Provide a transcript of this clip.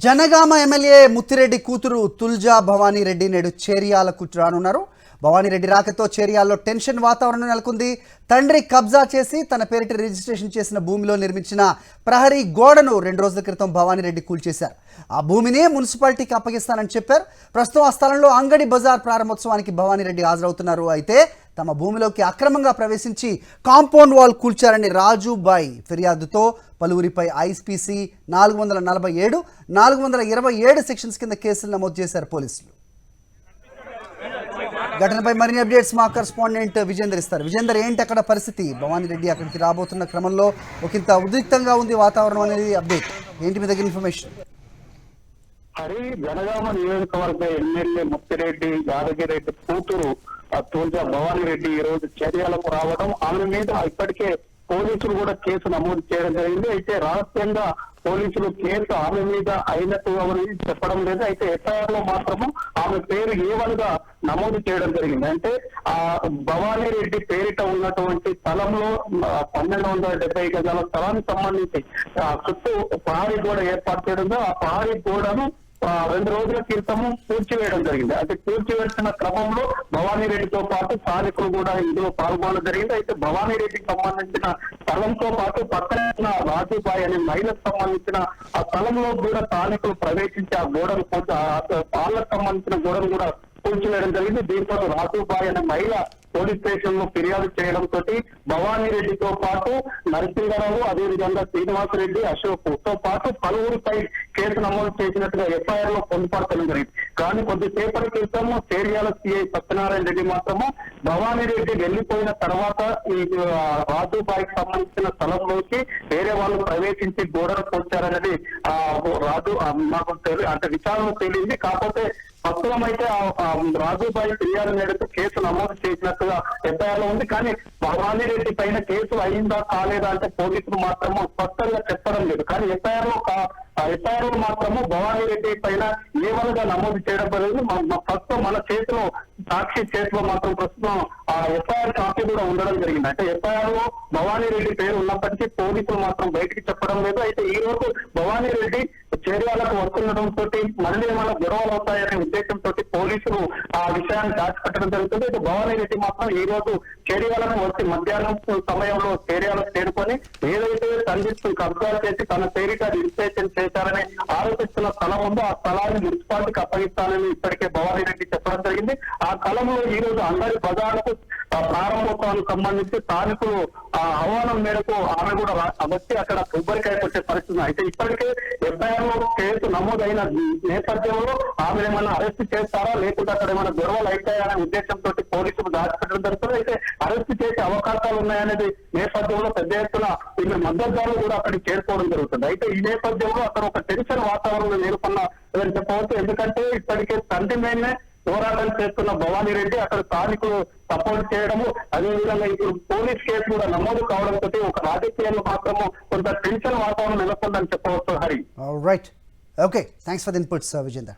Janagama MLA Muthireddy కూతురు తుల్జా భవానీ రెడ్డి నేడు చేరియాలకు రానున్నారు. భవానీ రెడ్డి రాకతో చేరియాల్లో టెన్షన్ వాతావరణం నెలకొంది. తండ్రి కబ్జా చేసి తన పేరిట రిజిస్ట్రేషన్ చేసిన భూమిలో నిర్మించిన ప్రహరీ గోడను 2 రోజుల క్రితం భవానీ రెడ్డి కూల్చేశారు. ఆ భూమిని మున్సిపాలిటీకి అప్పగిస్తానని చెప్పారు. ప్రస్తుతం ఆ స్థలంలో అంగడి బజార్ ప్రారంభోత్సవానికి భవానీ రెడ్డి హాజరవుతున్నారు. అయితే తమ భూమిలోకి అక్రమంగా ప్రవేశించి కాంపౌండ్ వాల్ కూల్చారని రాజుబాయ్ ఫిర్యాదుతో పలువురిపై ఐపీసీ 447, 427 సెక్షన్స్ కింద కేసులు నమోదు చేశారు పోలీసులు. ఘటనపై మరిన్ని అప్డేట్స్ మా కరెస్పాండెంట్ విజేందర్ ఇస్తారు. విజేందర్, ఏంటి అక్కడ పరిస్థితి? భవానీ రెడ్డి అక్కడికి రాబోతున్న క్రమంలో ఒకంత ఉద్రిక్తంగా ఉంది వాతావరణం అనేది అప్డేట్ ఏంటి? మీ దగ్గర ఇన్ఫర్మేషన్? హరి, జనగామ నియోజకవర్గ ఎమ్మెల్యే ముత్తిరెడ్డి యాదగిరెడ్డి కూతురు తుల్జా భవానీ రెడ్డి ఈ రోజు చర్యలకు రావడం, ఆమె మీద ఇప్పటికే పోలీసులు కూడా కేసు నమోదు చేయడం జరిగింది. అయితే రహస్యంగా పోలీసులు కేసు ఆమె మీద అయినట్టు చెప్పడం లేదు. అయితే ఎఫ్ఐఆర్ లో మాత్రము ఆమె పేరు ఏవన్గా నమోదు చేయడం జరిగింది. అంటే ఆ భవానీ రెడ్డి పేరిట ఉన్నటువంటి స్థలంలో 1270 గజాల స్థలానికి సంబంధించి చుట్టూ ప్రహరీ గోడ ఏర్పాటు చేయడంతో ఆ ప్రహరీ గోడను 2 రోజుల క్రితము పూడ్చివేయడం జరిగింది. అయితే పూడ్చివేసిన క్రమంలో భవానీ రెడ్డితో పాటు స్థానికులు కూడా ఇందులో పాల్గొనడం జరిగింది. అయితే భవానీ రెడ్డికి సంబంధించిన స్థలంతో పాటు పక్కన రాజుబాయ్ అనే మహిళకు సంబంధించిన ఆ స్థలంలో కూడా స్థానికులు ప్రవేశించి ఆ గోడను పాలకు సంబంధించిన గోడను కూడా కూల్చివేయడం జరిగింది. దీంతో రాజుబాయ్ అనే మహిళ పోలీస్ స్టేషన్ లో ఫిర్యాదు చేయడంతో భవానీ రెడ్డితో పాటు నరసింహరావు, అదేవిధంగా శ్రీనివాసరెడ్డి, అశోక్ తో పాటు పలువురిపై కేసు నమోదు చేసినట్టుగా ఎఫ్ఐఆర్ లో పొందుపరచడం జరిగింది. కానీ కొద్దిసేపటి క్రితం చేర్యాల సిఐ సత్యనారాయణ రెడ్డి మాత్రము భవానీ రెడ్డి వెళ్లిపోయిన తర్వాత ఈ రాజుబాయికి సంబంధించిన స్థలంలోకి వేరే వాళ్ళు ప్రవేశించి గోడను కూర్చారనేది మాకు అంటే విచారణ తేలింది. కాకపోతే ప్రస్తుతం అయితే రాజుబాయి ఫిర్యాదు మేరకు కేసు నమోదు చేసినట్టుగా ఎఫ్ఐఆర్ లో ఉంది. కానీ భవానీ రెడ్డి పైన కేసు అయిందా కాలేదా అంటే పోలీసులు మాత్రము స్పష్టంగా చెప్పడం లేదు. కానీ ఎఫ్ఐఆర్ లో మాత్రము భవానీ రెడ్డి పైన ఏవలుగా నమోదు చేయడం జరిగింది. ప్రస్తుతం మన చేతిలో సాక్షి చేతిలో మాత్రం ప్రస్తుతం ఆ ఎఫ్ఐఆర్ కాపీ కూడా ఉండడం జరిగింది. అంటే ఎఫ్ఐఆర్ లో భవానీ రెడ్డి పేరు ఉన్నప్పటికీ పోలీసులు మాత్రం బయటికి చెప్పడం లేదు. అయితే ఈ రోజు భవానీ రెడ్డి చేర్యాలకు వస్తుండటంతో మళ్ళీ ఏమైనా గొడవలు అవుతాయనే ఉద్దేశంతో పోలీసులు ఆ విషయాన్ని దాచిపెట్టడం జరుగుతుంది. అయితే భవానీ రెడ్డి మాత్రం ఈ రోజు చేర్యాలకు వచ్చి మధ్యాహ్నం సమయంలో చేర్యాలకు చేరుకొని ఏదైతే తండ్రి కబ్జా చేసి తన పేరిట రిజిస్ట్రేషన్ చేశారని ఆరోపిస్తున్న స్థలం ఉందో ఆ స్థలాన్ని మున్సిపాలిటీకి అప్పగిస్తానని ఇప్పటికే భవానీ రెడ్డి చెప్పడం జరిగింది. ఆ స్థలంలో ఈ రోజు అందరి బజార్లకు ప్రారంభోత్సవానికి సంబంధించి స్థానికులు ఆహ్వానం మేరకు ఆమె కూడా వచ్చి అక్కడ కొబ్బరికాయ కొట్టే పరిస్థితి. అయితే ఇప్పటికే ఎఫ్ఐఆర్ లో కేసు నమోదైన నేపథ్యంలో ఆమె ఏమైనా అరెస్ట్ చేస్తారా లేకుంటే అక్కడ ఏమైనా గొడవలు అవుతాయనే ఉద్దేశంతో పోలీసులు దాచిపెట్టడం జరుగుతుంది. అయితే అరెస్ట్ చేసే అవకాశాలు ఉన్నాయనేది నేపథ్యంలో పెద్ద ఎత్తున వీళ్ళ మద్దతుదారులు కూడా అక్కడికి చేరుకోవడం జరుగుతుంది. అయితే ఈ నేపథ్యంలో అక్కడ ఒక టెన్షన్ వాతావరణం నెలకొన్న చెప్పవచ్చు. ఎందుకంటే ఇప్పటికే తండ్రి మీదనే పోరాటం చేస్తున్న భవానీ రెడ్డి అక్కడ స్థానికులు సపోర్ట్ చేయడము, అదేవిధంగా ఇప్పుడు పోలీస్ కేసు కూడా నమోదు కావడంతో ఒక రాజకీయాల్లో మాత్రము కొంత టెన్షన్ వాతావరణం నెలకొందని చెప్పవచ్చు. Hari, right, okay, thanks for the inputs Vijender.